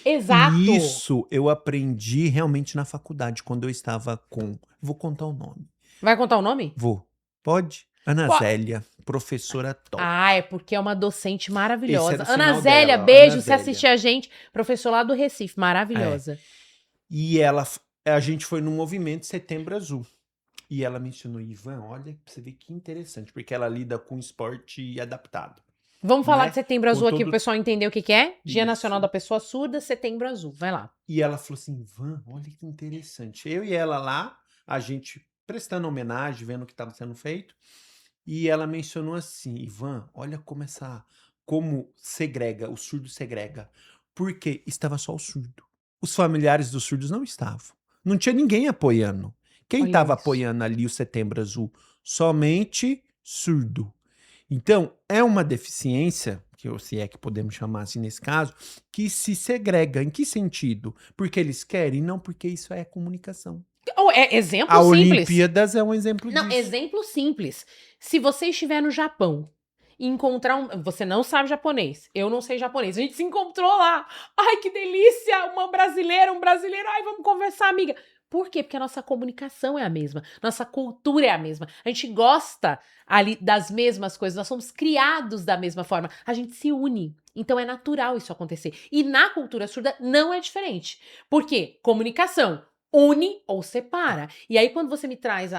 Exato. E isso eu aprendi realmente na faculdade, quando eu estava com... Vou contar o nome. Vai contar o nome? Vou. Pode? Ana Qual? Zélia, professora top. Ah, é porque é uma docente Esse maravilhosa. era o Ana sinal Zélia, dela, beijo, Ana se Zélia. assistir a gente. Professor lá do Recife, maravilhosa. E a gente foi no movimento Setembro Azul. E ela mencionou, Ivan, olha pra você ver que interessante, porque ela lida com esporte adaptado. Vamos falar Né? de Setembro Azul Com aqui todo- pro pessoal entender o que é. Dia Isso. Nacional da Pessoa Surda, Setembro Azul. Vai lá. E ela falou assim, Ivan, olha que interessante. Eu e ela lá, a gente prestando homenagem, vendo o que estava sendo feito. E ela mencionou assim, Ivan, olha como segrega, o surdo segrega. Porque estava só o surdo. Os familiares dos surdos não estavam. Não tinha ninguém apoiando. Quem Olha estava isso. apoiando ali o Setembro Azul? Somente surdo. Então, é uma deficiência, se é que podemos chamar assim nesse caso, que se segrega. Em que sentido? Porque eles querem, não porque isso é comunicação. É exemplo A simples. Olimpíadas é um exemplo Não, disso. exemplo simples. Se você estiver no Japão e encontrar Você não sabe japonês, eu não sei japonês. A gente se encontrou lá. Ai, que delícia! Uma brasileira, um brasileiro. Ai, vamos conversar, amiga. Por quê? Porque a nossa comunicação é a mesma, nossa cultura é a mesma. A gente gosta ali das mesmas coisas, nós somos criados da mesma forma. A gente se une. Então é natural isso acontecer. E na cultura surda não é diferente. Por quê? Comunicação une ou separa. E aí, quando você me traz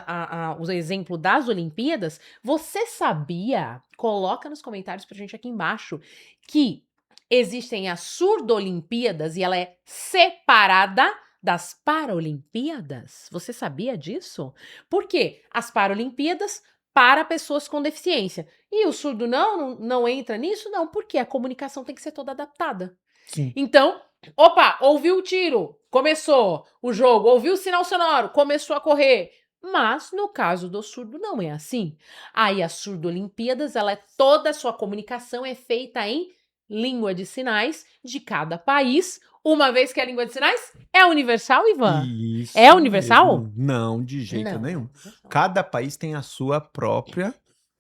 o exemplo das Olimpíadas, você sabia? Coloca nos comentários pra gente aqui embaixo que existem as Surdo-Olimpíadas e ela é separada das Paralimpíadas. Você sabia disso? Por quê? As Paralimpíadas para pessoas com deficiência. E o surdo não entra nisso? Não, porque a comunicação tem que ser toda adaptada. Sim. Então, opa, ouviu o tiro, começou o jogo, ouviu o sinal sonoro, começou a correr. Mas, no caso do surdo, não é assim. Aí, a Surdo-Olimpíadas, toda a sua comunicação é feita em língua de sinais de cada país, Uma vez que a língua de sinais é universal, Ivan? Isso É universal? mesmo. Não, de jeito Não, nenhum. universal. Cada país tem a sua própria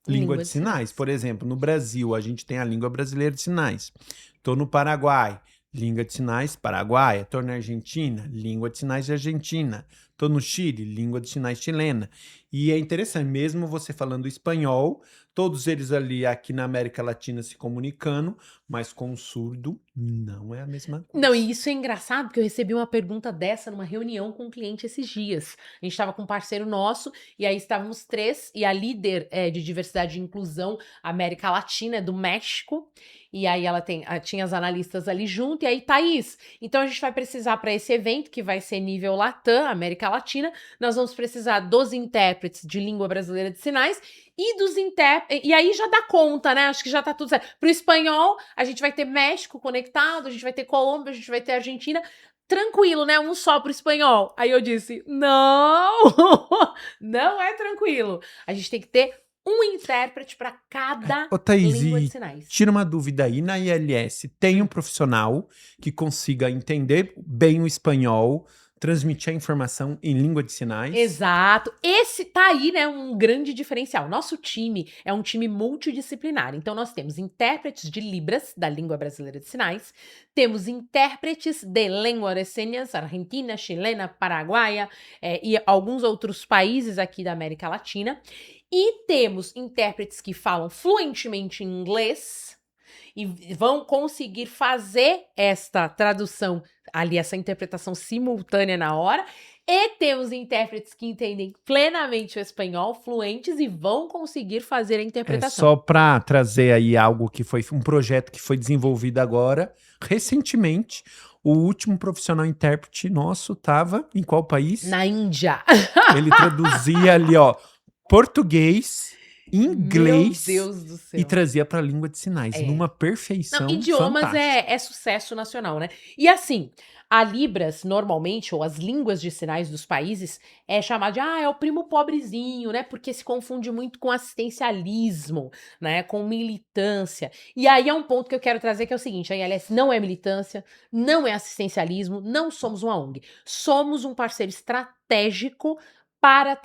língua Língua de de sinais. sinais. Por exemplo, no Brasil, a gente tem a língua brasileira de sinais. Tô no Paraguai, língua de sinais paraguaia. Tô na Argentina, língua de sinais argentina. Tô no Chile, língua de sinais chilena. E é interessante, mesmo você falando espanhol, todos eles ali aqui na América Latina se comunicando, mas com o surdo não é a mesma Não, coisa. e isso é engraçado, porque eu recebi uma pergunta dessa numa reunião com um cliente esses dias. A gente estava com um parceiro nosso, e aí estávamos 3, e a líder de diversidade e inclusão América Latina é do México, e aí ela tinha as analistas ali junto, e aí, Thaís, então a gente vai precisar para esse evento, que vai ser nível Latam, América Latina, nós vamos precisar dos intérpretes de língua brasileira de sinais, e dos intérpretes, e aí já dá conta, né? Acho que já tá tudo certo. Pro espanhol, a gente vai ter México conectado, a gente vai ter Colômbia, a gente vai ter Argentina. Tranquilo, né? Um só pro espanhol. Aí eu disse, não! Não é tranquilo. A gente tem que ter um intérprete para cada Ô, Thaís, língua de e sinais. tira uma dúvida aí, na ILS tem um profissional que consiga entender bem o espanhol, transmitir a informação em língua de sinais? Exato. Esse tá aí, né, um grande diferencial. Nosso time é um time multidisciplinar. Então, nós temos intérpretes de Libras, da língua brasileira de sinais, temos intérpretes de língua de señas, argentina, chilena, paraguaia e alguns outros países aqui da América Latina. E temos intérpretes que falam fluentemente inglês e vão conseguir fazer esta tradução ali, essa interpretação simultânea na hora. E temos intérpretes que entendem plenamente o espanhol, fluentes, e vão conseguir fazer a É interpretação. só para trazer aí algo que foi um projeto que foi desenvolvido agora, recentemente. O último profissional intérprete nosso estava em qual país? Na Índia. Ele traduzia ali, ó, português, inglês Meu Deus do céu. e trazia para a língua de sinais, numa perfeição Não, idiomas fantástica. é sucesso nacional, né? E assim, a Libras, normalmente, ou as línguas de sinais dos países, é chamada de, é o primo pobrezinho, né? Porque se confunde muito com assistencialismo, né? Com militância. E aí é um ponto que eu quero trazer, que é o seguinte, a ILS não é militância, não é assistencialismo, não somos uma ONG. Somos um parceiro estratégico para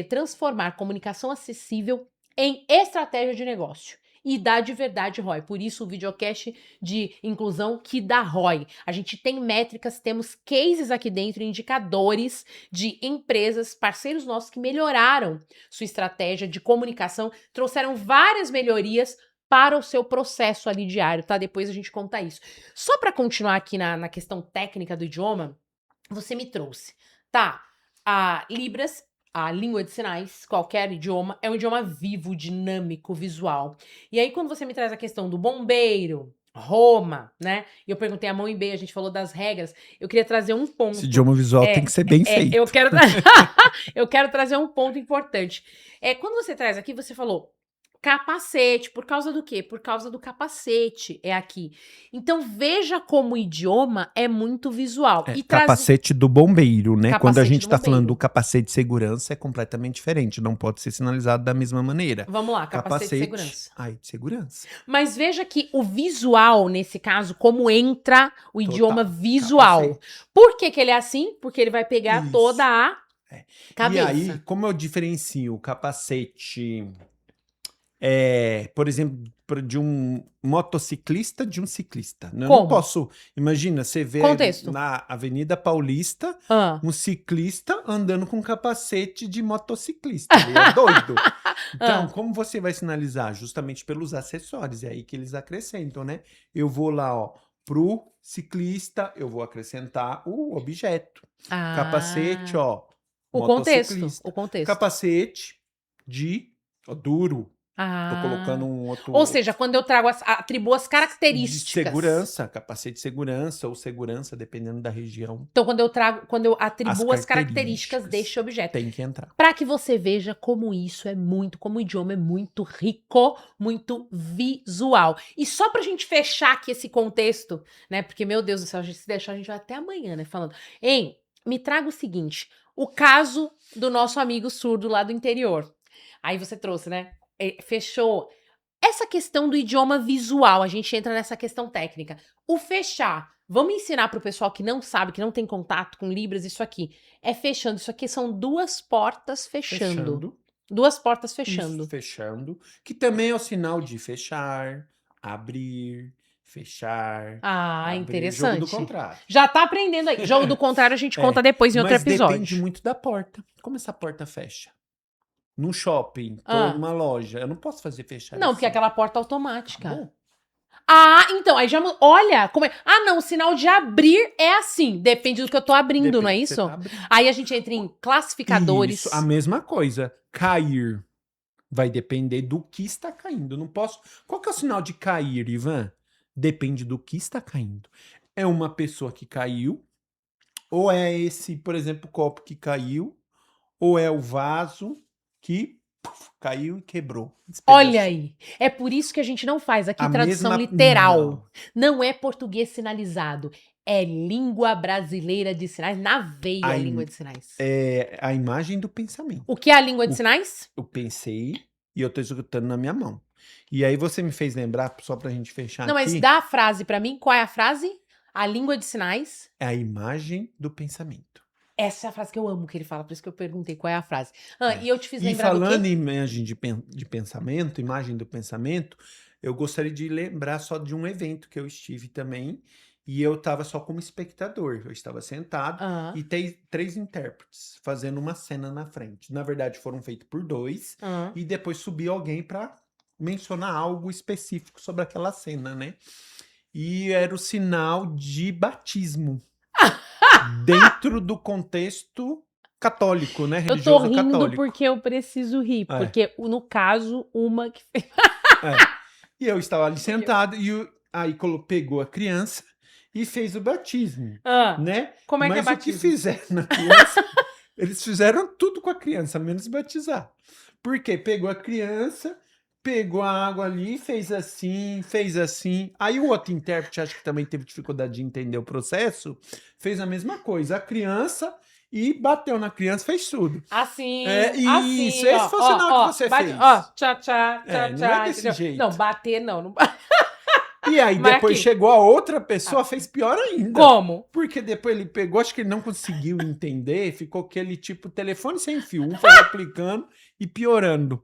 transformar comunicação acessível em estratégia de negócio. E dá de verdade ROI. Por isso o videocast de inclusão que dá ROI. A gente tem métricas, temos cases aqui dentro, indicadores de empresas, parceiros nossos que melhoraram sua estratégia de comunicação, trouxeram várias melhorias para o seu processo ali diário, tá? Depois a gente conta isso. Só para continuar aqui na questão técnica do idioma, você me trouxe, tá? A Libras, a língua de sinais, qualquer idioma, é um idioma vivo, dinâmico, visual. E aí, quando você me traz a questão do bombeiro, Roma, né? E eu perguntei a mão em B, a gente falou das regras. Eu queria trazer um ponto. Esse idioma visual tem que ser bem feito. Eu quero trazer um ponto importante. Quando você traz aqui, você falou capacete, por causa do quê? Por causa do capacete, é aqui. Então veja como o idioma é muito visual. E capacete do bombeiro, né? Capacete Quando a gente do tá falando do bombeiro. capacete de segurança, é completamente diferente. Não pode ser sinalizado da mesma maneira. Vamos lá, capacete de segurança. De segurança. Mas veja que o visual, nesse caso, como entra o idioma visual. Capacete. Por que que ele é assim? Porque ele vai pegar Isso. toda a cabeça. E aí, como eu diferencio o capacete, por exemplo, de um motociclista de um ciclista? Eu não posso. Imagina, você vê na Avenida Paulista um ciclista andando com capacete de motociclista. Ele é doido. Então, como você vai sinalizar? Justamente pelos acessórios. É aí que eles acrescentam, né? Eu vou lá, ó, pro ciclista, eu vou acrescentar o objeto. Capacete, ó. O contexto. Capacete de duro. Tô colocando um outro. Ou seja, quando eu trago atribuo as características. De segurança, capacete de segurança ou segurança, dependendo da região. Então, quando eu atribuo as características deste objeto. Tem que entrar. Para que você veja como isso é muito, como o idioma é muito rico, muito visual. E só pra gente fechar aqui esse contexto, né? Porque, meu Deus do céu, se deixar, a gente vai até amanhã, né? Falando. Me traga o seguinte: o caso do nosso amigo surdo lá do interior. Aí você trouxe, né? Fechou. Essa questão do idioma visual, a gente entra nessa questão técnica. O fechar Vamos ensinar pro pessoal que não sabe, que não tem contato com Libras, isso aqui. É fechando. Isso aqui são 2 portas fechando. 2 portas fechando. Isso, fechando. Que também é o sinal de fechar, abrir, fechar, Ah, abrir. interessante. Jogo do contrário. Já tá aprendendo aí. Jogo do contrário a gente conta depois em outro Mas episódio. depende muito da porta. Como essa porta fecha? Num shopping, tô Ah. numa loja, eu não posso fazer fechar Não, porque é assim. aquela porta automática. Acabou? Ah, então, aí já... Olha, como é... Ah, não, o sinal de abrir é assim. Depende do que eu tô abrindo, não é Depende do que isso? você tá abrindo. Aí a gente entra em classificadores. Isso, a mesma coisa. Cair vai depender do que está caindo. Eu não posso... Qual que é o sinal de cair, Ivan? Depende do que está caindo. É uma pessoa que caiu, ou é esse, por exemplo, copo que caiu, ou é o vaso que caiu e quebrou. Olha aí. É por isso que a gente não faz aqui A tradução mesma- literal. Não é português sinalizado. É língua brasileira de sinais. Na veia a Ai, língua de sinais. É a imagem do pensamento. O que é a língua de sinais? Eu pensei e eu tô executando na minha mão. E aí você me fez lembrar, só pra gente fechar Não, mas aqui, dá a frase pra mim. Qual é a frase? A língua de sinais. é a imagem do pensamento. Essa é a frase que eu amo que ele fala, por isso que eu perguntei qual é a frase. Ah, É. e eu te fiz E lembrar do falando quê? em imagem de pensamento, imagem do pensamento, eu gostaria de lembrar só de um evento que eu estive também, e eu estava só como espectador. Eu estava sentado Ah, e tem 3 intérpretes fazendo uma cena na frente. Na verdade, foram feitos por 2, ah. e depois subiu alguém para mencionar algo específico sobre aquela cena, né? E era o sinal de batismo dentro do contexto católico, né? Eu tô Religioso rindo católico. porque eu preciso rir. É. Porque, no caso, uma que fez. É. E eu estava ali sentado e aí pegou a criança e fez o batismo, Ah, né? como é que é Mas o que batismo? fizeram na criança, eles fizeram tudo com a criança, menos batizar. Por quê? Pegou a criança, pegou a água ali, fez assim, fez assim. Aí o outro intérprete, acho que também teve dificuldade de entender o processo, fez a mesma coisa. A criança e bateu na criança, fez tudo. Assim, É, assim. isso, esse foi o sinal que você fez. Ó, tchá, tchá, É, tchá, não tchá. é desse entendeu? jeito. Não, bater não. E aí Mas depois aqui. chegou a outra pessoa, fez pior ainda. Como? Porque depois ele pegou, acho que ele não conseguiu entender, ficou aquele tipo telefone sem fio, um foi replicando e piorando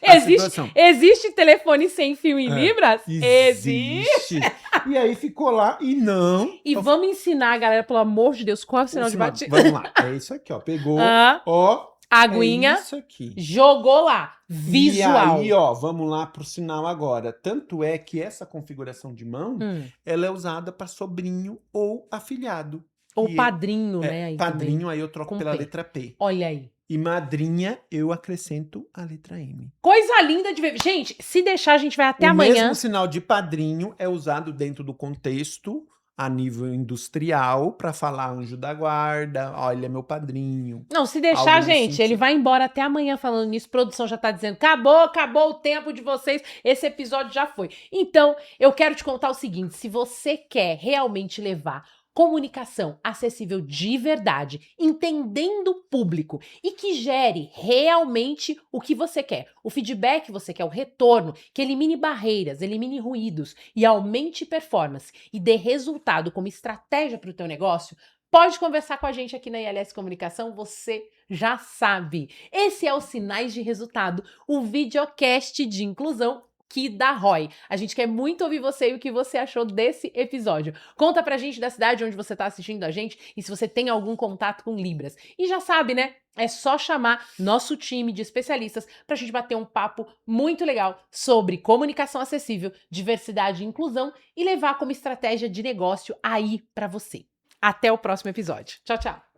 a situação. Existe telefone sem fio em Libras? Existe. E aí ficou lá e não. E vamos ensinar, galera, pelo amor de Deus, qual é o sinal de batismo? Vamos lá, é isso aqui, ó. Pegou, Ah, ó. aguinha, É isso aqui. jogou lá. Visual. E aí, ó, vamos lá pro sinal agora. Tanto é que essa configuração de mão, ela é usada para sobrinho ou afilhado. Ou E padrinho, né? Aí padrinho, também. aí eu troco Com pela P. letra P. Olha aí. E madrinha, eu acrescento a letra M. Coisa linda de ver. Gente, se deixar, a gente vai até O amanhã. mesmo sinal de padrinho é usado dentro do contexto a nível industrial para falar anjo da guarda, olha meu padrinho. Não, se deixar, Algo nesse gente, ele sentido. vai embora até amanhã falando nisso. Produção já tá dizendo, acabou o tempo de vocês. Esse episódio já foi. Então, eu quero te contar o seguinte, se você quer realmente levar comunicação acessível de verdade, entendendo o público e que gere realmente o que você quer, o feedback que você quer, o retorno, que elimine barreiras, elimine ruídos e aumente performance e dê resultado como estratégia para o teu negócio, pode conversar com a gente aqui na ILS Comunicação, você já sabe. Esse é o Sinais de Resultado, o videocast de inclusão que dá ROI. A gente quer muito ouvir você e o que você achou desse episódio. Conta pra gente da cidade onde você tá assistindo a gente e se você tem algum contato com Libras. E já sabe, né? É só chamar nosso time de especialistas pra gente bater um papo muito legal sobre comunicação acessível, diversidade e inclusão e levar como estratégia de negócio aí pra você. Até o próximo episódio. Tchau, tchau.